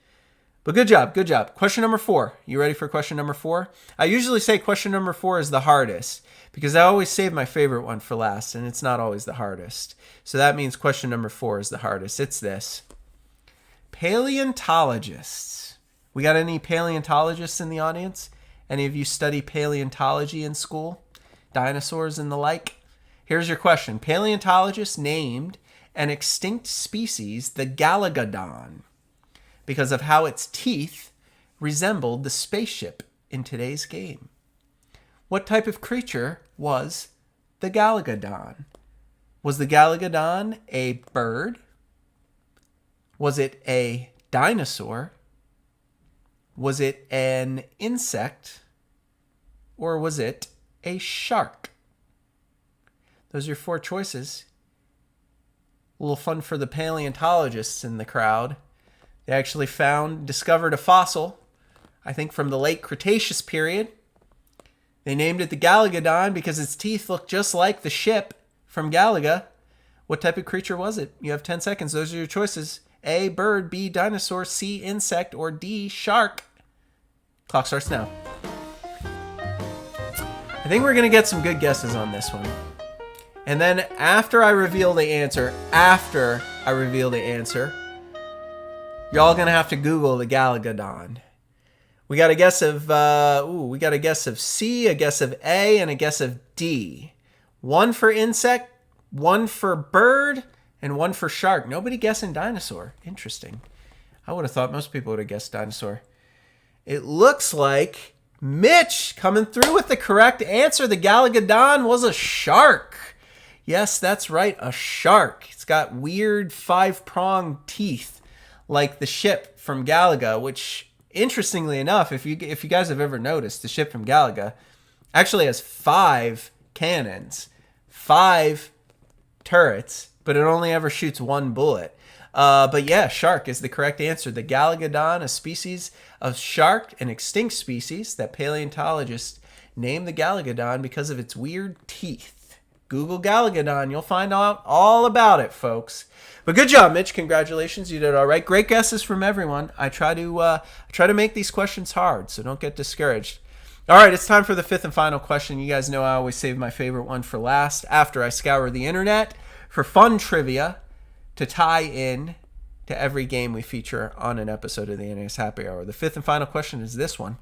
But good job. Question number 4. You ready for question number 4? I usually say question number 4 is the hardest because I always save my favorite one for last, and it's not always the hardest. So that means question number 4 is the hardest. It's this. Paleontologists. We got any paleontologists in the audience? Any of you study paleontology in school? Dinosaurs and the like? Here's your question. Paleontologists named an extinct species the Galagadon because of how its teeth resembled the spaceship in today's game. What type of creature was the Galagadon? Was the Galagadon a bird? Was it a dinosaur? Was it an insect? Or was it a shark? Those are your 4 choices. A little fun for the paleontologists in the crowd. They actually discovered a fossil, I think from the late Cretaceous period. They named it the Galagadon because its teeth looked just like the ship from Galaga. What type of creature was it? You have 10 seconds. Those are your choices. A, bird, B, dinosaur, C, insect, or D, shark. Clock starts now. I think we're going to get some good guesses on this one. And then after I reveal the answer, y'all going to have to Google the Galagadon. We got a guess of C, a guess of A, and a guess of D. 1 for insect, 1 for bird, and 1 for shark. Nobody guessing dinosaur. Interesting. I would have thought most people would have guessed dinosaur. It looks like Mitch coming through with the correct answer. The Galagadon was a shark. Yes, that's right, a shark. It's got weird 5-pronged teeth like the ship from Galaga, which, interestingly enough, if you guys have ever noticed, the ship from Galaga actually has 5 cannons, 5 turrets, but it only ever shoots 1 bullet. But yeah, shark is the correct answer. The Galagadon, a species of shark, an extinct species that paleontologists named the Galagadon because of its weird teeth. Google Galagadon. You'll find out all about it, folks. But good job, Mitch. Congratulations. You did all right. Great guesses from everyone. I try to make these questions hard, so don't get discouraged. All right, it's time for the 5th and final question. You guys know I always save my favorite one for last after I scour the internet for fun trivia to tie in to every game we feature on an episode of the NES Happy Hour. The 5th and final question is this one.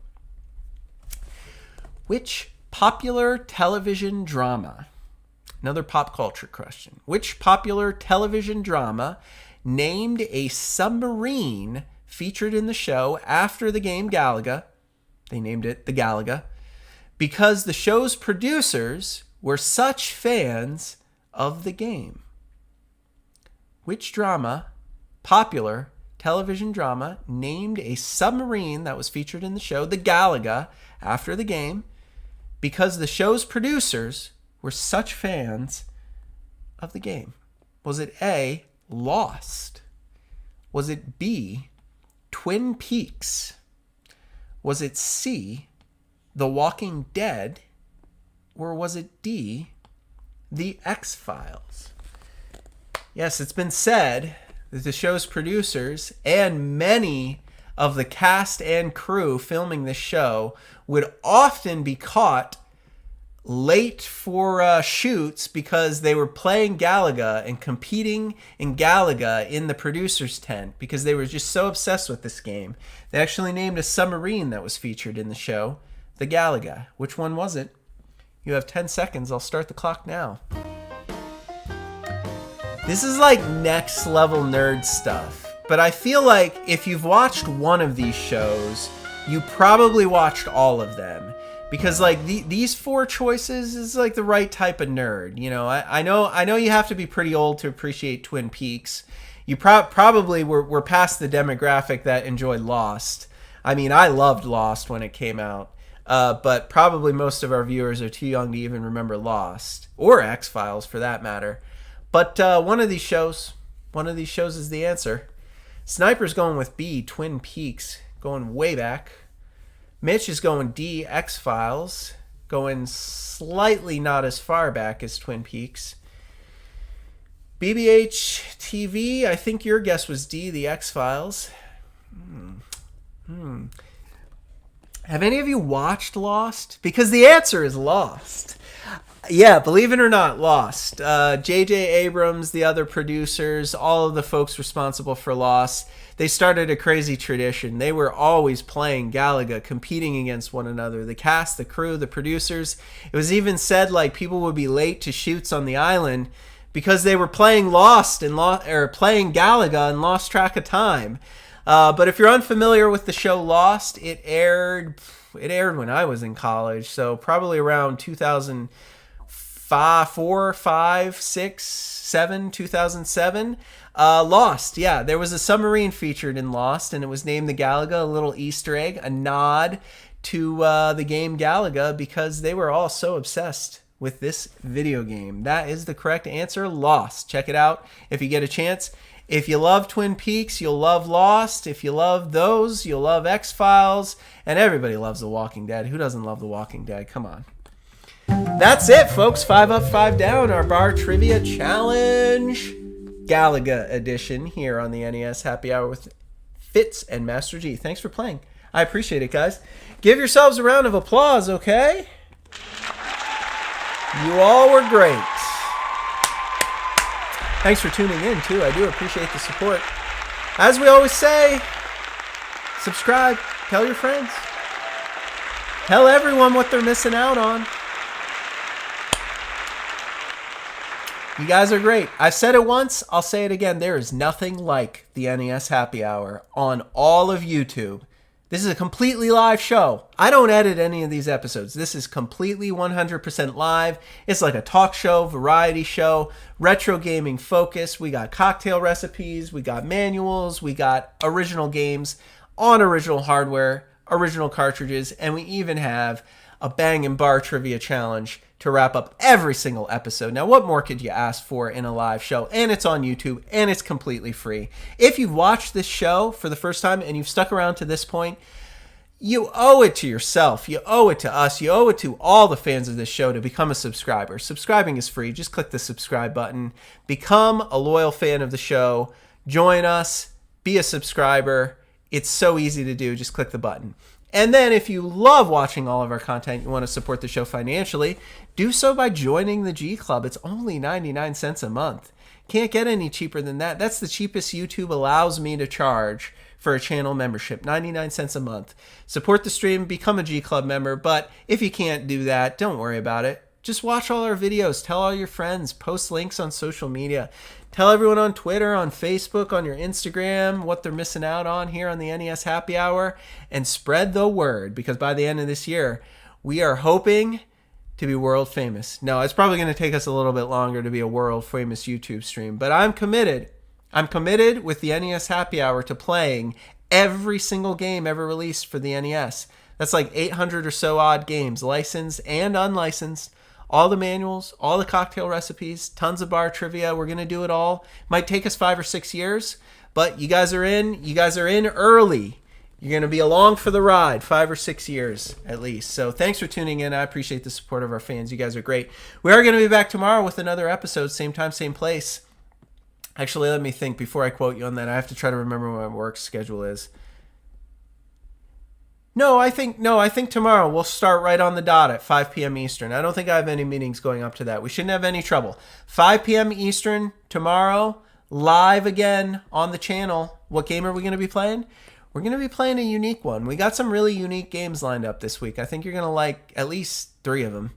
Which popular television drama, another pop culture question, which popular television drama named a submarine featured in the show after the game Galaga. They named it the Galaga because the show's producers were such fans of the game. Which popular television drama, named a submarine that was featured in the show, the Galaga, after the game because the show's producers were such fans of the game? Was it A, Lost? Was it B, Twin Peaks? Was it C, The Walking Dead? Or was it D, The X-Files? Yes, it's been said that the show's producers and many of the cast and crew filming the show would often be caught late for shoots because they were playing Galaga and competing in Galaga in the producer's tent because they were just so obsessed with this game. They actually named a submarine that was featured in the show the Galaga. Which one was it? You have 10 seconds. I'll start the clock now. This is like next level nerd stuff, but I feel like if you've watched one of these shows, you probably watched all of them. Because like these four choices is like the right type of nerd. You know, I know you have to be pretty old to appreciate Twin Peaks. You probably were past the demographic that enjoyed Lost. I mean, I loved Lost when it came out. But probably most of our viewers are too young to even remember Lost. Or X-Files for that matter. But one of these shows is the answer. Sniper's going with B, Twin Peaks, going way back. Mitch is going D, X-Files, going slightly not as far back as Twin Peaks. BBH TV, I think your guess was D, the X-Files. Have any of you watched Lost? Because the answer is Lost. Yeah, believe it or not, Lost. J.J. Abrams, the other producers, all of the folks responsible for Lost, they started a crazy tradition. They were always playing Galaga, competing against one another. The cast, the crew, the producers. It was even said like people would be late to shoots on the island because they were playing Lost and playing Galaga and lost track of time. But if you're unfamiliar with the show Lost, it aired when I was in college, so probably around 2004, 5, 6, 7, 2007. Lost, yeah, there was a submarine featured in Lost, and it was named the Galaga, a little Easter egg, a nod to the game Galaga, because they were all so obsessed with this video game. That is the correct answer, Lost. Check it out if you get a chance. If you love Twin Peaks, you'll love Lost. If you love those, you'll love X-Files. And everybody loves The Walking Dead. Who doesn't love The Walking Dead? Come on. That's it, folks. 5 up, 5 down. Our bar trivia challenge. Galaga edition here on the NES Happy Hour with Fitz and Master G. Thanks for playing. I appreciate it, guys. Give yourselves a round of applause, okay? You all were great. Thanks for tuning in, too. I do appreciate the support. As we always say, subscribe. Tell your friends. Tell everyone what they're missing out on. You guys are great. I said it once. I'll say it again. There is nothing like the NES Happy Hour on all of YouTube. This is a completely live show. I don't edit any of these episodes. This is completely 100% live. It's like a talk show, variety show, retro gaming focus. We got cocktail recipes. We got manuals. We got original games on original hardware, original cartridges, and we even have a bang and bar trivia challenge to wrap up every single episode. Now, what more could you ask for in a live show? And it's on YouTube, and it's completely free. If you've watched this show for the first time and you've stuck around to this point, you owe it to yourself. You owe it to us. You owe it to all the fans of this show to become a subscriber. Subscribing is free. Just click the subscribe button. Become a loyal fan of the show. Join us. Be a subscriber. It's so easy to do. Just click the button. And then if you love watching all of our content, you want to support the show financially, do so by joining the G Club. It's only 99 cents a month. Can't get any cheaper than that. That's the cheapest YouTube allows me to charge for a channel membership, 99 cents a month. Support the stream, become a G Club member, but if you can't do that, don't worry about it. Just watch all our videos. Tell all your friends. Post links on social media. Tell everyone on Twitter, on Facebook, on your Instagram what they're missing out on here on the NES Happy Hour. And spread the word, because by the end of this year, we are hoping to be world famous. No, it's probably going to take us a little bit longer to be a world famous YouTube stream. But I'm committed. I'm committed with the NES Happy Hour to playing every single game ever released for the NES. That's like 800 or so odd games, licensed and unlicensed. All the manuals, all the cocktail recipes, tons of bar trivia. We're going to do it all. Might take us 5 or 6 years, but you guys are in. You guys are in early. You're going to be along for the ride, 5 or 6 years at least. So thanks for tuning in. I appreciate the support of our fans. You guys are great. We are going to be back tomorrow with another episode, same time, same place. Actually, let me think before I quote you on that. I have to try to remember what my work schedule is. No, I think tomorrow we'll start right on the dot at 5 p.m. Eastern. I don't think I have any meetings going up to that. We shouldn't have any trouble. 5 p.m. Eastern tomorrow, live again on the channel. What game are we going to be playing? We're going to be playing a unique one. We got some really unique games lined up this week. I think you're going to like at least 3 of them.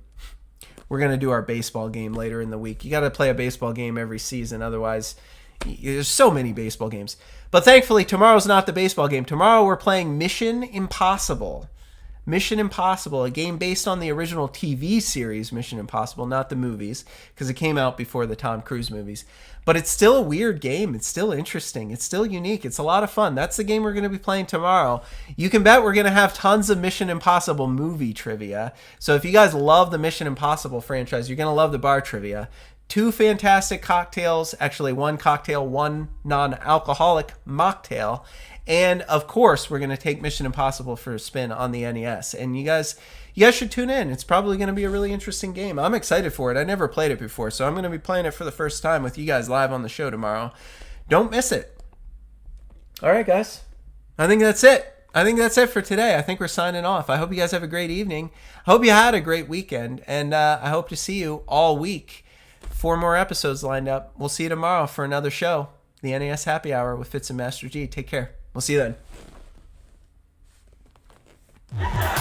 We're going to do our baseball game later in the week. You got to play a baseball game every season. Otherwise, there's so many baseball games. But thankfully, tomorrow's not the baseball game. Tomorrow we're playing Mission Impossible. Mission Impossible, a game based on the original TV series Mission Impossible, not the movies, because it came out before the Tom Cruise movies. But it's still a weird game. It's still interesting. It's still unique. It's a lot of fun. That's the game we're going to be playing tomorrow. You can bet we're going to have tons of Mission Impossible movie trivia. So if you guys love the Mission Impossible franchise, you're going to love the bar trivia. 2 fantastic cocktails, actually 1 cocktail, 1 non-alcoholic mocktail. And of course, we're going to take Mission Impossible for a spin on the NES. And you guys should tune in. It's probably going to be a really interesting game. I'm excited for it. I never played it before, so I'm going to be playing it for the first time with you guys live on the show tomorrow. Don't miss it. All right, guys. I think that's it. I think that's it for today. I think we're signing off. I hope you guys have a great evening. I hope you had a great weekend, and I hope to see you all week. 4 more episodes lined up. We'll see you tomorrow for another show, the NES Happy Hour with Fitz and Master G. Take care. We'll see you then.